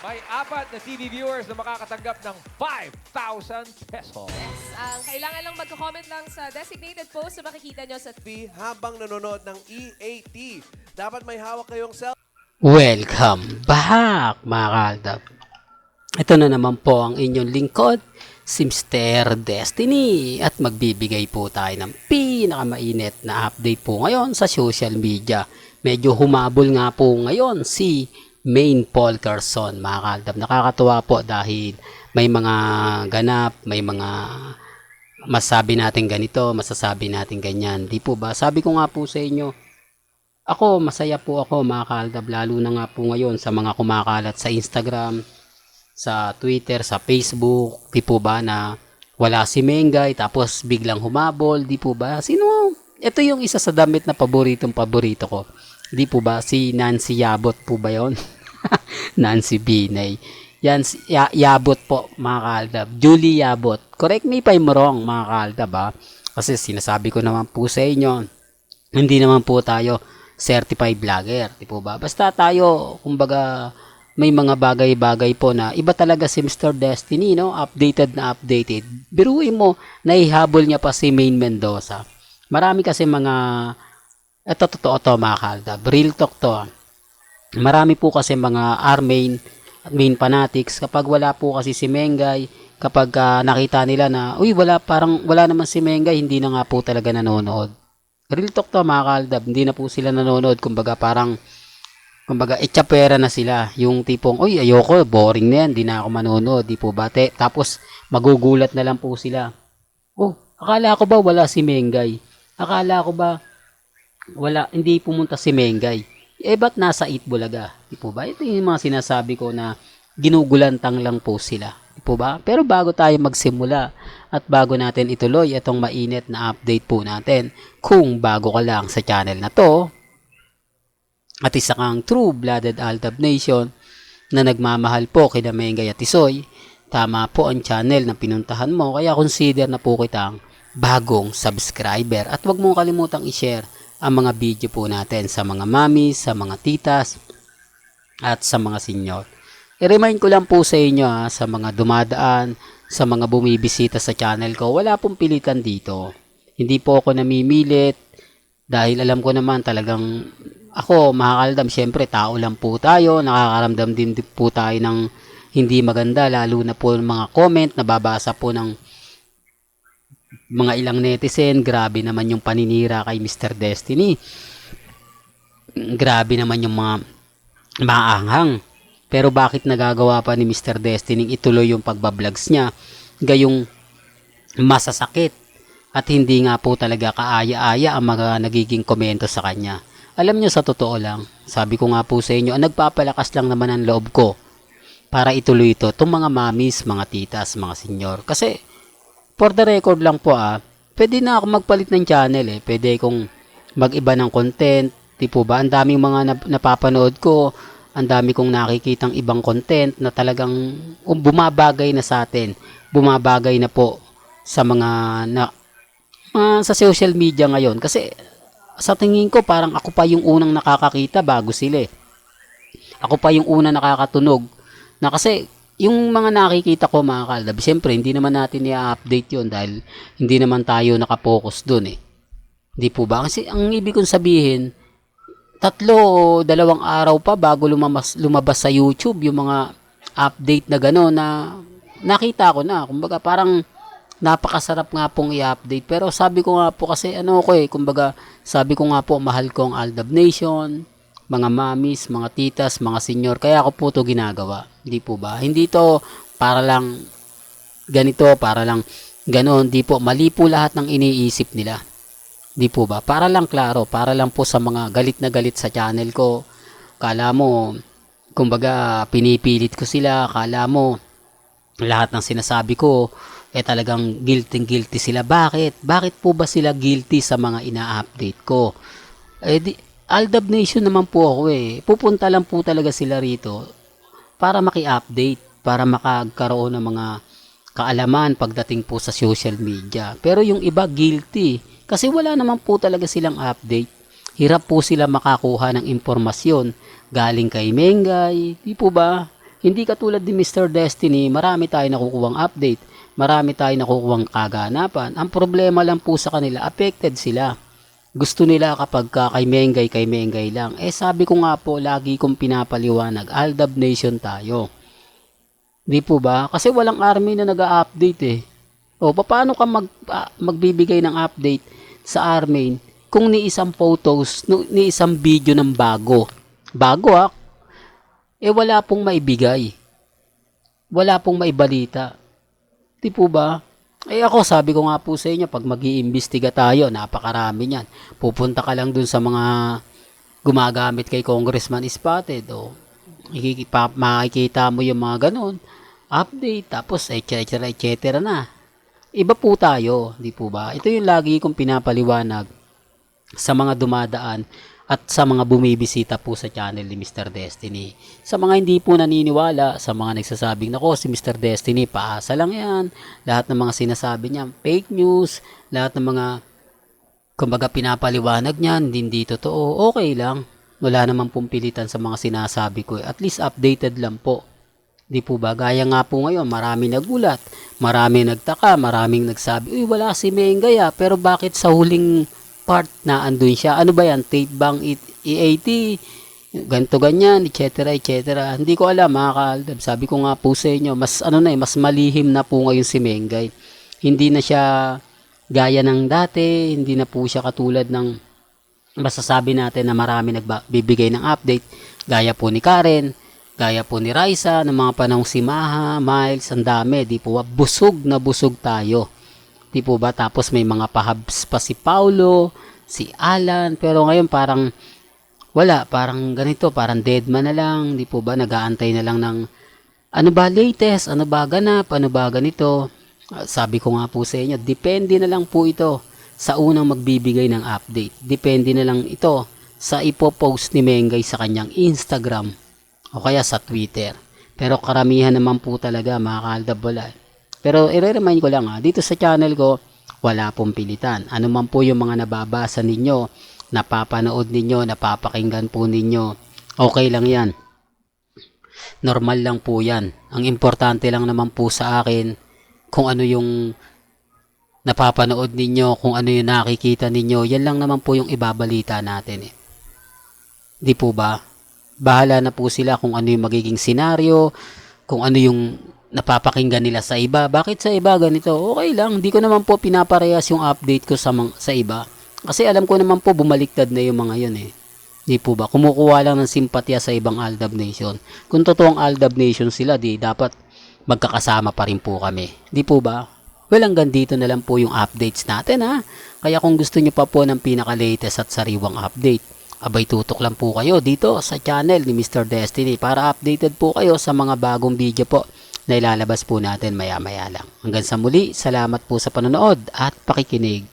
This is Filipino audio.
May apat na TV viewers na makakatanggap ng 5,000 pesos. Yes, kailangan lang magko-comment lang sa designated post na makikita nyo sa Habang nanonood ng EAT. Dapat may hawak kayong cell. Welcome back mga kaaldab. Ito na naman po ang inyong lingkod, si Mr. Destiny. At magbibigay po tayo ng pinakamainit na update po ngayon sa social media. Medyo humabol nga po ngayon si Maine Paul Carson mga kaaldab. Nakakatuwa po dahil may mga ganap, may mga masabi natin ganito, masasabi natin ganyan. Di po ba? Sabi ko nga po sa inyo, ako, masaya po ako mga kaaldab, lalo na nga po ngayon sa mga kumakalat sa Instagram, sa Twitter, sa Facebook, di po ba na wala si Mengay tapos biglang humabol, di po ba? Sino? Ito yung isa sa damit na paborito ko. Di po ba? Si Nancy Yabot po ba yon? Nancy Binay. Yan, Yabot po mga kaaldab. Julie Yabot. Correct me if I'm wrong mga kaaldab ha. Kasi sinasabi ko naman po sa inyo, hindi naman po tayo certified vlogger, di po ba? Basta tayo, kumbaga, may mga bagay-bagay po na iba talaga si Mr. Destiny, no? Updated na updated. Biruin mo, naihabol niya pa si Maine Mendoza. Marami kasi mga, eto totoo to mga kaaldab, real talk to. Marami po kasi mga main fanatics, kapag wala po kasi si Mengay, kapag nakita nila na, uy, parang wala naman si Mengay, hindi na nga po talaga nanonood. Real talk to mga kaaldab, hindi na po sila nanonood, kumbaga itchapera na sila, yung tipong, uy ayoko, boring na yan, hindi na ako manonood, di po ba? Tapos magugulat na lang po sila, oh, akala ko ba wala si Mengay? Akala ko ba wala, hindi pumunta si Mengay? Ba't nasa Itbulaga? Di po ba? Ito yung mga sinasabi ko na ginugulantang lang po sila. Di po ba? Pero bago tayo magsimula at bago natin ituloy itong mainit na update po natin, kung bago ka lang sa channel na to, at isa kang true-blooded Aldab Nation na nagmamahal po kina Mengay at Tisoy, tama po ang channel na pinuntahan mo, kaya consider na po kitang bagong subscriber. At huwag mong kalimutang i-share ang mga video po natin sa mga mamis, sa mga titas, at sa mga senyor. I-remind ko lang po sa inyo sa mga dumadaan, sa mga bumibisita sa channel ko, wala pong pilitan dito. Hindi po ako namimilit dahil alam ko naman talagang ako, mga kaaldab, syempre tao lang po tayo, nakakaramdam din po tayo ng hindi maganda, lalo na po ng mga comment, nababasa po ng mga ilang netizen. Grabe naman yung paninira kay Mr. Destiny. Grabe naman yung mga maanghang. Pero bakit nagagawa pa ni Mr. Destiny ituloy yung pagbablogs niya? Gayong masasakit. At hindi nga po talaga kaaya-aya ang mga nagiging komento sa kanya. Alam nyo, sa totoo lang, sabi ko nga po sa inyo, ang nagpapalakas lang naman ang loob ko para ituloy ito, itong mga mamis, mga titas, mga senyor. Kasi, for the record lang po pwede na ako magpalit ng channel pwede kong mag-iba ng content, di po ba? Ang daming mga napapanood ko, ang dami kong nakikitang ibang content na talagang bumabagay na sa atin, bumabagay na po sa mga sa social media ngayon. Kasi sa tingin ko parang ako pa yung unang nakakakita bago sila Ako pa yung unang nakakatunog na, kasi yung mga nakikita ko mga kaaldab, siyempre hindi naman natin i-update yun dahil hindi naman tayo nakapokus dun Hindi po ba? Kasi ang ibig kong sabihin, 3 o 2 araw pa bago lumabas sa YouTube yung mga update na gano'n na nakita ko na. Kumbaga parang napakasarap nga pong i-update. Pero sabi ko nga po kasi kumbaga sabi ko nga po, mahal ko ang Aldab Nation, mga mamis, mga titas, mga senyor. Kaya ako po ito ginagawa. Hindi po ba? Hindi to para lang ganito, para lang gano'n. Hindi po. Mali po lahat ng iniisip nila. Hindi po ba? Para lang klaro. Para lang po sa mga galit na galit sa channel ko. Kala mo, kumbaga pinipilit ko sila. Kala mo, lahat ng sinasabi ko talagang guilty sila. Bakit? Bakit po ba sila guilty sa mga ina-update ko? Aldab Nation naman po ako Pupunta lang po talaga sila rito para maki-update, para makagkaroon ng mga kaalaman pagdating po sa social media. Pero yung iba guilty kasi wala naman po talaga silang update. Hirap po sila makakuha ng impormasyon galing kay Mengay, di po ba? Hindi katulad ni Mr. Destiny, marami tayo nakukuhang update, marami tayo nakukuhang kaganapan. Ang problema lang po sa kanila, affected sila. Gusto nila kapag kay Mengay lang. Sabi ko nga po, lagi kong pinapaliwanag, Aldab Nation tayo. Di po ba? Kasi walang army na nag-a-update O, paano ka magbibigay ng update sa army kung ni isang photos, ni isang video ng bago? Bago wala pong maibigay. Wala pong maibalita. Di po ba? Ako, sabi ko nga po sa inyo, pag mag-iimbestiga tayo, napakarami niyan. Pupunta ka lang dun sa mga gumagamit kay Congressman Spotted, makikita mo yung mga ganun, update, tapos etc. na. Iba po tayo, di po ba? Ito yung lagi kong pinapaliwanag sa mga dumadaan at sa mga bumibisita po sa channel ni Mr. Destiny. Sa mga hindi po naniniwala, sa mga nagsasabing, nako, si Mr. Destiny, paasa lang yan. Lahat ng mga sinasabi niya, fake news, lahat ng mga, kumbaga, pinapaliwanag niyan, hindi totoo, okay lang. Wala namang pong pilitan sa mga sinasabi ko. At least updated lang po. Di po ba? Gaya nga po ngayon, marami nagulat, marami nagtaka, maraming nagsabi, uy, wala si Mengay pero bakit sa huling part na andun siya? Ano ba yan? Tape bang E80? Ganto ganyan, etc. Hindi ko alam, mga kaaldab. Sabi ko nga po sa inyo, mas mas malihim na po ngayon si Mengay. Hindi na siya gaya ng dati, hindi na po siya katulad ng masasabi natin na marami nagbibigay ng update. Gaya po ni Karen, gaya po ni Raisa, ng mga panahong si Maha, Miles, ang dami. Di po ba? Busog na busog tayo. Di po ba? Tapos may mga pahabs pa si Paulo, si Alan, pero ngayon parang wala, parang ganito, parang dead man na lang. Di po ba? Nag-aantay na lang ng ano ba latest, ano ba ganap, ano ba ganito. Sabi ko nga po sa inyo, depende na lang po ito sa unang magbibigay ng update. Depende na lang ito sa ipopost ni Mengay sa kanyang Instagram o kaya sa Twitter. Pero karamihan naman po talaga, mga kaaldab, wala. Pero i-remind ko lang dito sa channel ko, wala pong pilitan. Ano man po yung mga nababasa ninyo, napapanood ninyo, napapakinggan po ninyo, okay lang yan. Normal lang po yan. Ang importante lang naman po sa akin, kung ano yung napapanood ninyo, kung ano yung nakikita ninyo, yan lang naman po yung ibabalita natin. Di po ba? Bahala na po sila kung ano yung magiging senaryo, kung ano yung napapakinggan nila sa iba. Bakit sa iba ganito? Okay lang. Hindi ko naman po pinaparehas yung update ko sa iba. Kasi alam ko naman po bumaliktad na yung mga yun Di po ba? Kumukuha lang ng simpatya sa ibang Aldab Nation. Kung totoong Aldab Nation sila, di dapat magkakasama pa rin po kami. Di po ba? Well, hanggang dito na lang po yung updates natin Kaya kung gusto nyo pa po ng pinaka-latest at sariwang update, abay tutok lang po kayo dito sa channel ni Mr. Destiny para updated po kayo sa mga bagong video po na ilalabas po natin maya-maya lang. Hanggang sa muli, salamat po sa panonood at pakikinig.